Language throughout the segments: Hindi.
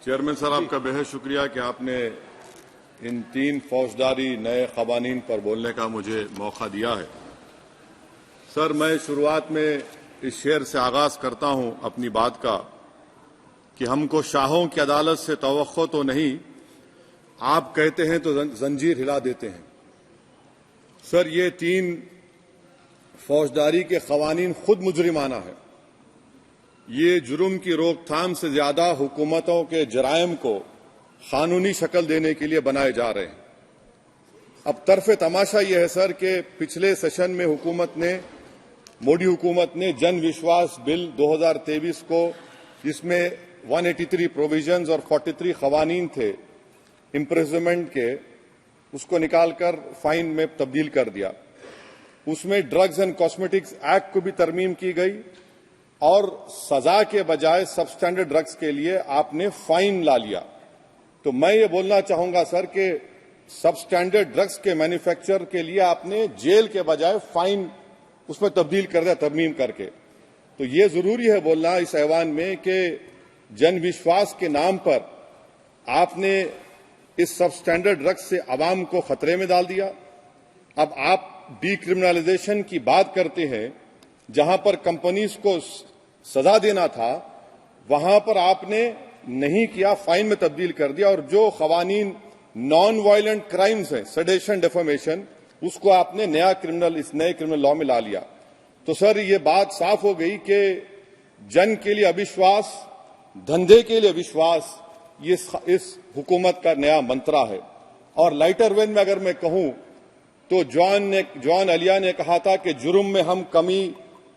चेयरमैन सर, आपका बेहद शुक्रिया कि आपने इन 3 फौजदारी नए कवानीन पर बोलने का मुझे मौका दिया है। सर, मैं शुरुआत में इस शेर से आगाज करता हूं अपनी बात का कि हमको शाहों की अदालत से तवक्को तो नहीं, आप कहते हैं तो जंजीर हिला देते हैं। सर, ये 3 फौजदारी के कवानीन खुद मुजरिमाना है। ये जुर्म की रोकथाम से ज्यादा हुकूमतों के जराइम को कानूनी शक्ल देने के लिए बनाए जा रहे हैं। अब तरफे तमाशा यह है सर कि पिछले सेशन में मोदी हुकूमत ने जन विश्वास बिल 2023 को, जिसमें 183 प्रोविजंस और 43 कवानीन थे इम्प्रिजनमेंट के, उसको निकालकर फाइन में तब्दील कर दिया। उसमें ड्रग्स एंड कॉस्मेटिक्स एक्ट को भी तरमीम की गई और सजा के बजाय सबस्टैंडर्ड ड्रग्स के लिए आपने फाइन ला लिया। तो मैं ये बोलना चाहूंगा सर कि सबस्टैंडर्ड ड्रग्स के मैन्युफैक्चर के लिए आपने जेल के बजाय फाइन उसमें तब्दील कर दिया तरमीम करके। तो ये जरूरी है बोलना इस ऐवान में कि जन विश्वास के नाम पर आपने इस सबस्टैंडर्ड ड्रग्स से आवाम को खतरे में डाल दिया। अब आप डीक्रिमिनलाइजेशन की बात करते हैं, जहां पर कंपनीज को सजा देना था वहां पर आपने नहीं किया, फाइन में तब्दील कर दिया। और जो कवानीन नॉन वायलेंट क्राइम्स हैं, सेडेशन, डिफेमेशन, उसको आपने इस नए क्रिमिनल लॉ में ला लिया। तो सर, ये बात साफ हो गई कि जन के लिए अविश्वास, धंधे के लिए विश्वास, ये इस हुकूमत का नया मंत्रा है। और लाइटर वेन में अगर मैं कहूं तो जॉन अलिया ने कहा था कि जुर्म में हम कमी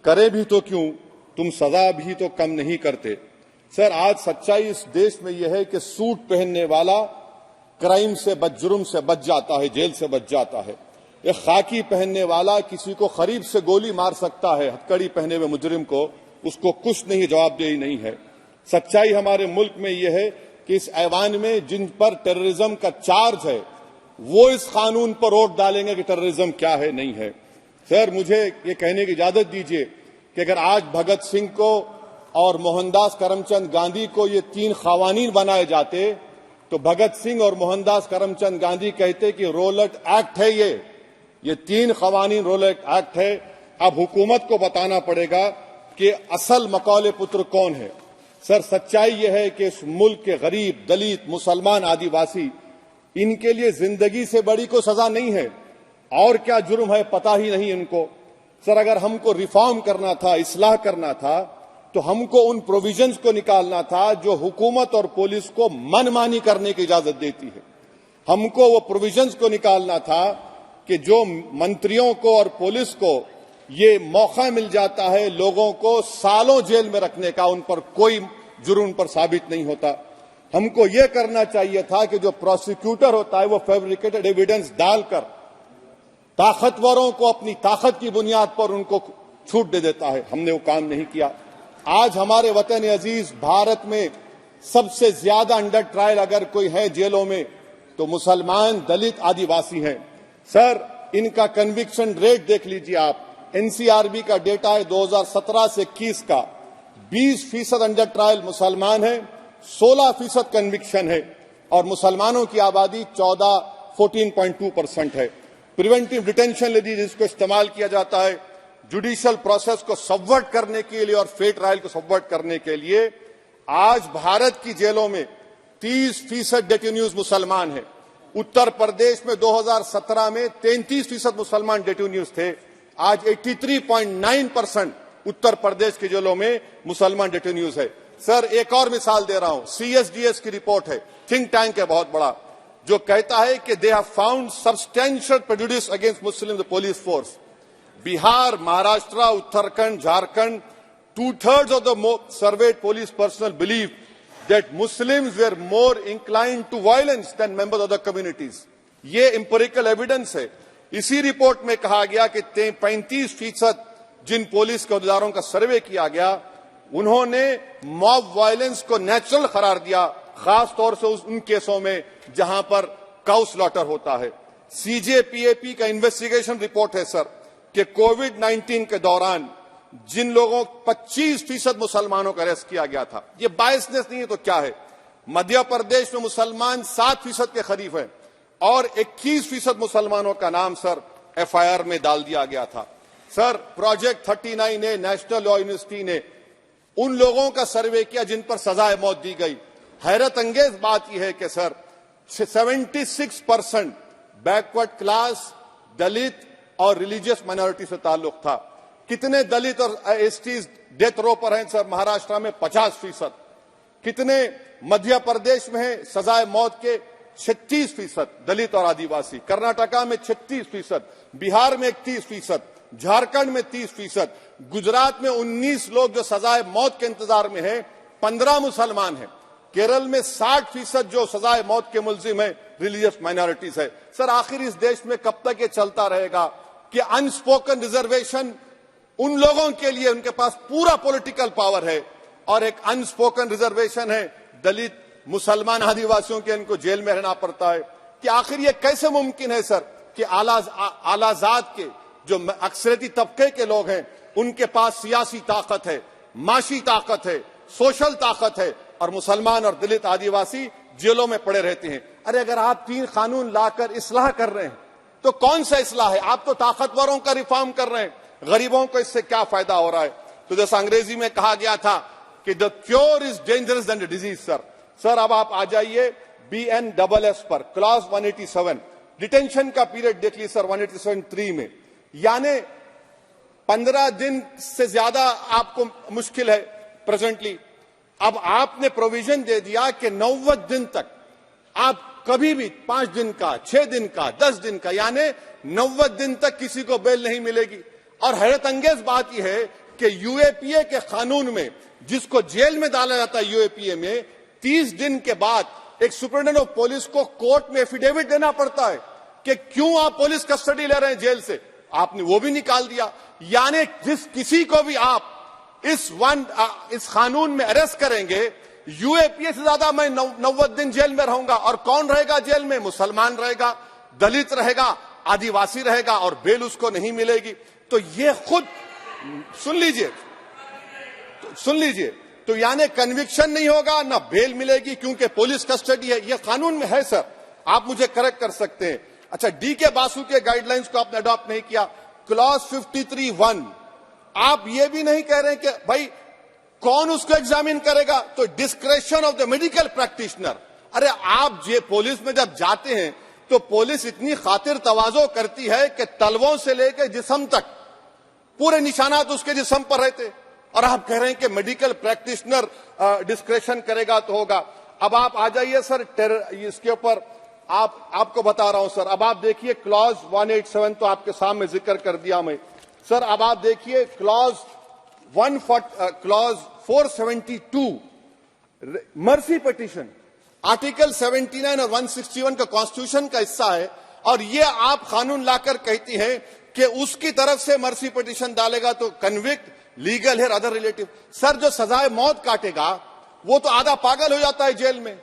करें भी तो क्यों, तुम सजा भी तो कम नहीं करते। सर, आज सच्चाई इस देश में यह है कि सूट पहनने वाला क्राइम से जुर्म से बच जाता है, जेल से बच जाता है। एक खाकी पहनने वाला किसी को करीब से गोली मार सकता है, हथकड़ी पहने हुए मुजरिम को, उसको कुछ नहीं, जवाबदेही नहीं है। सच्चाई हमारे मुल्क में यह है कि इस ऐवान में जिन पर टेररिज्म का चार्ज है वो इस कानून पर वोट डालेंगे कि टेररिज्म क्या है, नहीं है। सर, मुझे ये कहने की इजाजत दीजिए कि अगर आज भगत सिंह को और मोहनदास करमचंद गांधी को ये 3 कवानीन बनाए जाते तो भगत सिंह और मोहनदास करमचंद गांधी कहते कि रोलट एक्ट है, ये 3 कवानीन रोलट एक्ट है। अब हुकूमत को बताना पड़ेगा कि असल मकौले पुत्र कौन है। सर, सच्चाई यह है कि इस मुल्क के गरीब, दलित, मुसलमान, आदिवासी, इनके लिए जिंदगी से बड़ी कोई सजा नहीं है। और क्या जुर्म है पता ही नहीं इनको। सर, अगर हमको रिफॉर्म करना था, इस्लाह करना था, तो हमको उन प्रोविजंस को निकालना था जो हुकूमत और पुलिस को मनमानी करने की इजाजत देती है। हमको वो प्रोविजंस को निकालना था कि जो मंत्रियों को और पुलिस को ये मौका मिल जाता है लोगों को सालों जेल में रखने का, उन पर कोई जुर्म पर साबित नहीं होता। हमको ये करना चाहिए था कि जो प्रोसिक्यूटर होता है वो फैब्रिकेटेड एविडेंस डालकर ताकतवरों को अपनी ताकत की बुनियाद पर उनको छूट दे देता है। हमने वो काम नहीं किया। आज हमारे वतन अजीज भारत में सबसे ज्यादा अंडर ट्रायल अगर कोई है जेलों में तो मुसलमान, दलित, आदिवासी हैं। सर, इनका कन्विक्शन रेट देख लीजिए आप। एनसीआरबी का डेटा है 2017 से 21 का, 20% अंडर ट्रायल मुसलमान है, 16% कन्विक्शन है और मुसलमानों की आबादी 14.2% है। प्रिवेंटिव डिटेंशन ले लीजिए, जिसको इस्तेमाल किया जाता है जुडिशियल प्रोसेस को सबवर्ट करने के लिए और फेयर ट्रायल को सबवर्ट करने के लिए। आज भारत की जेलों में 30% डेटेन्यूज मुसलमान हैं। उत्तर प्रदेश में 2017 में 33% मुसलमान डेटेन्यूज थे। आज 83.9% उत्तर प्रदेश की जेलों में मुसलमान डेटेन्यूज है। सर, एक और मिसाल दे रहा हूं, सीएसडीएस की रिपोर्ट है, थिंक टैंक है बहुत बड़ा, जो कहता है कि they have found substantial prejudice against Muslim the police force. Bihar, Maharashtra, Uttarakhand, Jharkhand, 2/3 of the surveyed police personnel believe that Muslims were more inclined to violence than members of the communities. ये empirical evidence है। इसी रिपोर्ट में कहा गया कि 35% जिन पुलिस के अहदेदारों का सर्वे किया गया उन्होंने मॉब वायलेंस को नेचुरल करार दिया, खास तौर से उन केसों में जहां पर काउ स्लॉटर होता है। सीजेपीएपी का इन्वेस्टिगेशन रिपोर्ट है सर कि कोविड-19 के दौरान जिन लोगों 25% मुसलमानों का अरेस्ट किया गया था, ये बायसनेस नहीं है तो क्या है, मध्य प्रदेश में मुसलमान 7% के करीब हैं और 21% मुसलमानों का नाम सर एफआईआर में डाल दिया गया था। Sir project 39A national law university ने उन लोगों का सर्वे किया जिन पर सजाए मौत दी गई। हैरत अंगेज बात यह है कि सर 76% बैकवर्ड क्लास, दलित और रिलीजियस माइनॉरिटी से ताल्लुक था। कितने दलित और एसटीज डेथ रो पर हैं सर? महाराष्ट्र में 50%। कितने मध्य प्रदेश में है सजाए मौत के? 36% दलित और आदिवासी। कर्नाटका में 36%, बिहार में 31%, झारखंड में 30%, गुजरात में 19 लोग जो सजाए मौत के इंतजार में हैं, 15 मुसलमान हैं। केरल में 60% जो सजाए मौत के मुलजिम है रिलीजियस माइनॉरिटीज है। सर आखिर इस देश में कब तक ये चलता रहेगा कि अनस्पोकन रिजर्वेशन उन लोगों के लिए उनके पास पूरा पॉलिटिकल पावर है और एक अनस्पोकन रिजर्वेशन है दलित, मुसलमान, आदिवासियों के, इनको जेल में रहना पड़ता है? कि आखिर ये कैसे मुमकिन है सर कि आलाजात के जो अक्सरियती तबके के लोग हैं उनके पास सियासी ताकत है, माशी ताकत है, सोशल ताकत है और मुसलमान और दलित आदिवासी जेलों में पड़े रहते हैं? अरे अगर आप 3 कानून लाकर इस्लाह कर रहे हैं तो कौन सा इस्लाह है? आप तो ताकतवरों का रिफॉर्म कर रहे हैं, गरीबों को इससे क्या फायदा हो रहा है? तो जैसा अंग्रेजी में कहा गया था कि the cure is dangerous than the disease. Sir अब आप आ जाइए BNSS पर, क्लॉज 187 डिटेंशन का पीरियड देख लीजिए सर 187(3) में, यानी 15 दिन से ज्यादा आपको मुश्किल है प्रेजेंटली। अब आपने प्रोविजन दे दिया कि 90 दिन तक आप कभी भी 5 दिन का, 6 दिन का, 10 दिन का, यानी 90 दिन तक किसी को बेल नहीं मिलेगी। और हैरत अंगेज बात यह है कि यूएपीए के कानून में जिसको जेल में डाला जाता है यूएपीए में 30 दिन के बाद एक सुपरिटेंडेंट ऑफ पुलिस को कोर्ट में एफिडेविट देना पड़ता है कि क्यों आप पुलिस कस्टडी ले रहे हैं जेल से। आपने वो भी निकाल दिया। यानी जिस किसी को भी आप इस कानून में अरेस्ट करेंगे, यूएपीए से ज्यादा मैं 90 दिन जेल में रहूंगा। और कौन रहेगा जेल में? मुसलमान रहेगा, दलित रहेगा, आदिवासी रहेगा और बेल उसको नहीं मिलेगी। तो ये खुद सुन लीजिए, तो यानी कन्विक्शन नहीं होगा, ना बेल मिलेगी क्योंकि पुलिस कस्टडी है। ये कानून में है सर, आप मुझे करेक्ट कर सकते हैं। अच्छा, DK बासु के गाइडलाइंस को आपने अडॉप्ट नहीं किया। क्लॉज 53(1) आप ये भी नहीं कह रहे कि भाई कौन उसको एग्जामिन करेगा, तो discretion of the medical practitioner. अरे आप पुलिस में जब जाते हैं तो पुलिस इतनी खातिर तवाज़ो करती है कि तलवों से लेकर जिस्म तक पूरे निशानात उसके जिस्म पर रहते, और आप कह रहे हैं कि मेडिकल प्रैक्टिशनर डिस्क्रेशन करेगा तो होगा। अब आप आ जाइए सर इसके ऊपर आपको बता रहा हूं सर। अब आप देखिए क्लॉज 187 तो आपके सामने जिक्र कर दिया मैं सर। अब आप देखिए क्लॉज 472 मर्सी पिटीशन, आर्टिकल 79 और 161 का कॉन्स्टिट्यूशन का हिस्सा है, और ये आप कानून लाकर कहती हैं कि उसकी तरफ से मर्सी पिटीशन डालेगा तो कन्विक्ट, लीगल है, अदर रिलेटिव। सर जो सजाए मौत काटेगा वो तो आधा पागल हो जाता है जेल में।